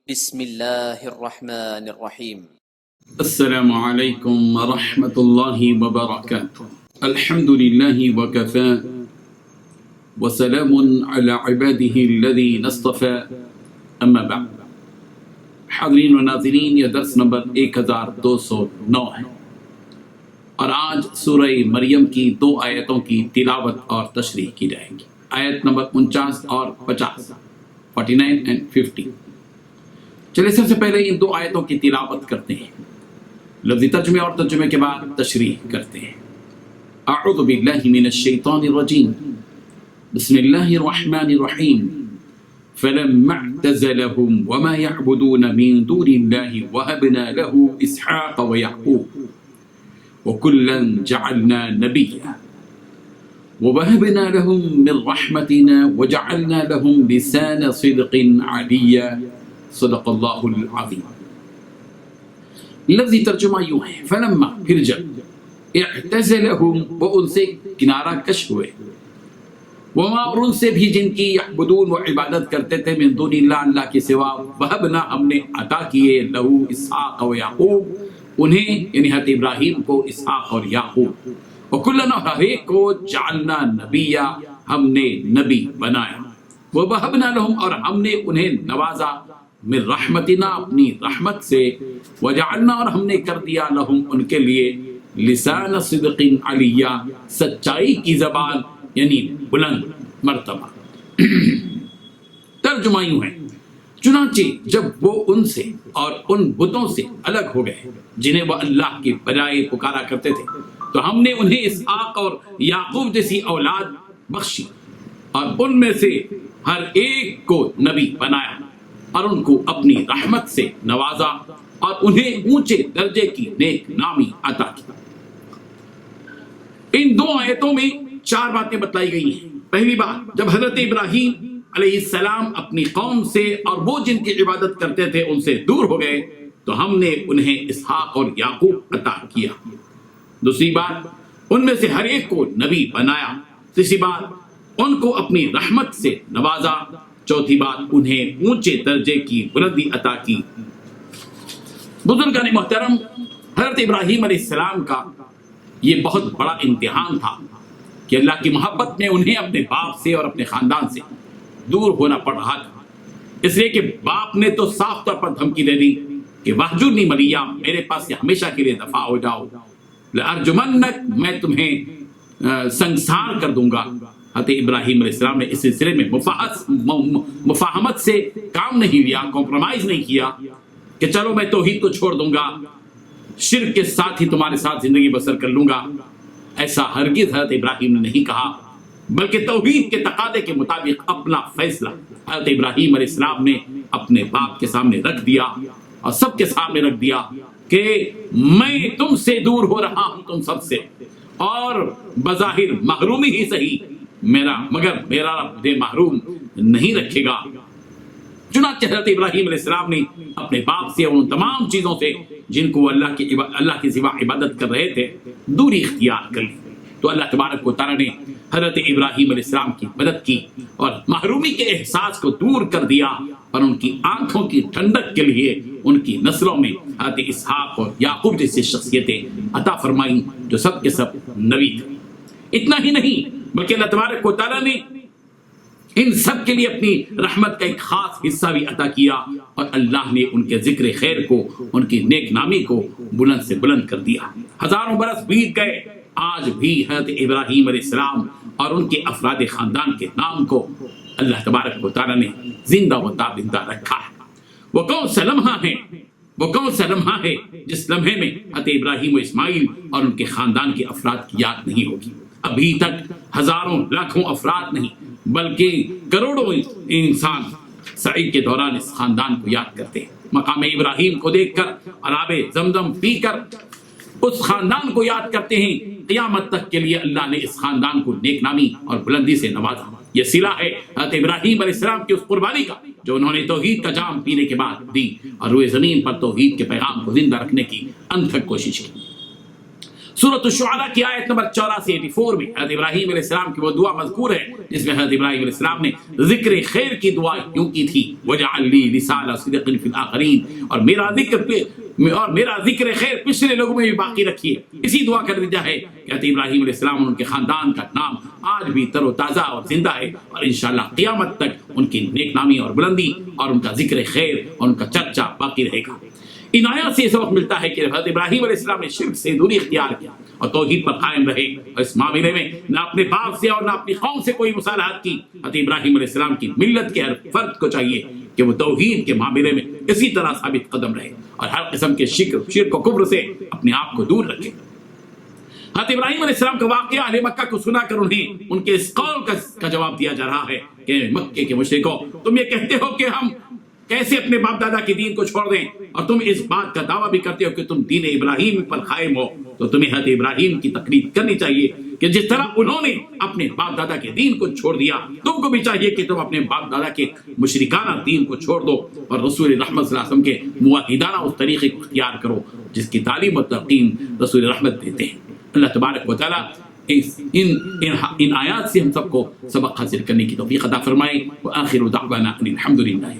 بسم اللہ الرحمن الرحیم۔ السلام علیکم ورحمۃ اللہ وبرکاتہ۔ الحمد للہ وکفی وسلام علی عباده الذین اصطفی، اما بعد۔ حاضرین و ناظرین، یہ درس نمبر 1209 ہے، اور آج سورہ مریم کی 2 آیتوں کی تلاوت اور تشریح کی جائے گی، آیت نمبر 49 اور 50، 49 and 50۔ چلے سب سے پہلے ان 2 آیتوں کی تلاوت کرتے ہیں، لفظی ترجمے اور ترجمے کے بعد تشریح کرتے ہیں۔ اعوذ باللہ من الشیطان الرجیم، بسم اللہ الرحمن الرحیم۔ فلما اعتزلهم وما يعبدون من دون الله وهبنا له اسحاق ويعقوب وكلا جعلنا نبيا ووهبنا لهم من رحمتنا وجعلنا لهم لسان صدق عليا صدق اللہ العظیم۔ لفظی ترجمہ یوں ہے، فلما، پھر جب، اعتزلهم، وہ ان سے کنارہ کش ہوئے، وما، اور ان سے بھی جن کی یعبدون، وہ عبادت کرتے تھے، من دون اللہ، اللہ کے سوا، وہبنا، ہم نے عطا کیے، لہو، اسحاق و یعقوب، انہیں یعنی حضرت ابراہیم کو اسحاق اور یعقوب، وکلنا، ہر ایک کو، جعلنا نبیا، ہم نے نبی بنایا، ووہبنا لہم، اور ہم نے انہیں نوازا، من رحمتنا، اپنی رحمت سے، وجعلنا، اور ہم نے کر دیا، لہم، ان کے لیے، لسان صدق علیہ، سچائی کی زبان، یعنی بلند مرتبہ۔ ترجمہ یوں ہے، چنانچہ جب وہ ان سے اور ان بتوں سے الگ ہو گئے جنہیں وہ اللہ کی بجائے پکارا کرتے تھے، تو ہم نے انہیں اسحاق اور یعقوب جیسی اولاد بخشی، اور ان میں سے ہر ایک کو نبی بنایا، اور ان کو اپنی رحمت سے نوازا، اور انہیں اونچے درجے کی نیک نامی عطا کی۔ ان 2 آیتوں میں 4 باتیں بتلائی گئی ہیں۔ پہلی بات، جب حضرت ابراہیم علیہ السلام اپنی قوم سے اور وہ جن کی عبادت کرتے تھے ان سے دور ہو گئے، تو ہم نے انہیں اسحاق اور یعقوب عطا کیا۔ دوسری بات، ان میں سے ہر ایک کو نبی بنایا۔ تیسری بات، ان کو اپنی رحمت سے نوازا۔ چوتھی بات، انہیں اونچے درجے کی بلندی عطا کی۔ بزرگان محترم، حضرت ابراہیم علیہ السلام کا یہ بہت بڑا امتحان تھا کہ اللہ کی محبت میں انہیں اپنے باپ سے اور اپنے خاندان سے دور ہونا پڑ رہا تھا، اس لیے کہ باپ نے تو صاف طور پر دھمکی دے دی کہ وَاہْجُرْنِی مَلِيًّا، میرے پاس سے ہمیشہ کے لیے دفاع ہو جاؤ، لَأَرْجُمَنَّكَ، میں تمہیں سنگسار کر دوں گا۔ حضرت ابراہیم علیہ السلام نے اس سلسلے میں مفاہمت سے کام نہیں لیا، کمپرومائز نہیں کیا کہ چلو میں توحید کو چھوڑ دوں گا، شرک کے ساتھ ہی تمہارے ساتھ زندگی بسر کر لوں گا۔ ایسا ہرگز حضرت ابراہیم نے نہیں کہا، بلکہ توحید کے تقاضے کے مطابق اپنا فیصلہ حضرت ابراہیم علیہ السلام نے اپنے باپ کے سامنے رکھ دیا، اور سب کے سامنے رکھ دیا کہ میں تم سے دور ہو رہا ہوں، تم سب سے، اور بظاہر محرومی ہی صحیح، مگر میرا رب مجھے محروم نہیں رکھے گا۔ چنانچہ حضرت ابراہیم علیہ السلام نے اپنے باپ سے اور ان تمام چیزوں سے جن کو اللہ کے سوا عبادت کر رہے تھے دوری اختیار کر لی۔ تو اللہ تبارک و تعالیٰ نے حضرت ابراہیم علیہ السلام کی مدد کی اور محرومی کے احساس کو دور کر دیا، اور ان کی آنکھوں کی ٹھنڈک کے لیے ان کی نسلوں میں حضرت اسحاق اور یعقوب جیسی شخصیتیں عطا فرمائیں جو سب کے سب نبی تھے۔ اتنا ہی نہیں، بلکہ اللہ تبارک و تعالیٰ نے ان سب کے لیے اپنی رحمت کا ایک خاص حصہ بھی عطا کیا، اور اللہ نے ان کے ذکر خیر کو، ان کی نیک نامی کو بلند سے بلند کر دیا۔ ہزاروں برس بیت گئے، آج بھی حضرت ابراہیم علیہ السلام اور ان کے افراد خاندان کے نام کو اللہ تبارک و تعالیٰ نے زندہ و تابندہ رکھا ہے۔ وہ کون سا لمحہ ہے جس لمحے میں حضرت ابراہیم و اسماعیل اور ان کے خاندان کے افراد کی یاد نہیں ہوگی؟ ابھی تک ہزاروں لاکھوں افراد نہیں بلکہ کروڑوں انسان سعید کے دوران اس خاندان کو یاد کرتے ہیں۔ مقام ابراہیم کو دیکھ کر اور آب زمزم پی کر اس خاندان کو یاد کرتے ہیں۔ قیامت تک کے لیے اللہ نے اس خاندان کو نیک نامی اور بلندی سے نوازا۔ یہ صلہ ہے حضرت ابراہیم علیہ السلام کی اس قربانی کا جو انہوں نے توحید کا جام پینے کے بعد دی، اور روئے زمین پر توحید کے پیغام کو زندہ رکھنے کی انتھک کوشش کی۔ سورۃ الشعراء کی آیت نمبر 84 میں حضرت ابراہیم علیہ السلام کی وہ دعا مذکور ہے جس میں حضرت ابراہیم علیہ السلام نے ذکر خیر کی دعا یوں کی تھی وَجَعَلْ لِي لِسَانَ صِدْقٍ فِي الْآخِرِينَ، اور میرا ذکر خیر پچھلے لوگوں میں بھی باقی رکھیے۔ اسی دعا کا نتیجہ ہے کہ حضرت ابراہیم علیہ السلام اور ان کے خاندان کا نام آج بھی تر و تازہ اور زندہ ہے، اور انشاءاللہ قیامت تک ان کی نیک نامی اور بلندی اور ان کا ذکر خیر اور ان کا چرچا باقی رہے گا۔ ان آیات سے یہ سبق ملتا ہے کہ حضرت ابراہیم علیہ السلام نے شرک سے دوری اختیار کیا اور توحید پر قائم رہے، اور اس معاملے میں نہ اپنے باپ سے اور نہ اپنی قوم سے کوئی مصالحت کی۔ حضرت ابراہیم علیہ السلام کی ملت کے ہر فرد کو چاہیے کہ وہ توحید کے معاملے میں اسی طرح ثابت قدم رہے اور ہر قسم کے شرک و کفر سے اپنے آپ کو دور رکھے۔ حضرت ابراہیم علیہ السلام کا واقعہ اہل مکہ کو سنا کر انہیں ان کے اس قول کا جواب دیا جا رہا ہے کہ مکے کے مشرکو، تم یہ کہتے ہو کہ ہم کیسے اپنے باپ دادا کے دین کو چھوڑ دیں، اور تم اس بات کا دعویٰ بھی کرتے ہو کہ تم دین ابراہیم پر قائم ہو، تو تمہیں حضرت ابراہیم کی تقلید کرنی چاہیے کہ جس طرح انہوں نے اپنے باپ دادا کے دین کو چھوڑ دیا، تم کو بھی چاہیے کہ تم اپنے باپ دادا کے مشرکانہ دین کو چھوڑ دو اور رسول رحمت صلی اللہ علیہ وسلم کے موحدانہ اس طریقے کو اختیار کرو جس کی تعلیم و تلقین رسول رحمت دیتے ہیں۔ اللہ تبارک و تعالیٰ ان آیات سے ہم سب کو سبق حاصل کرنے کی توفیق عطا فرمائے۔ وآخر دعوانا ان الحمد للہ۔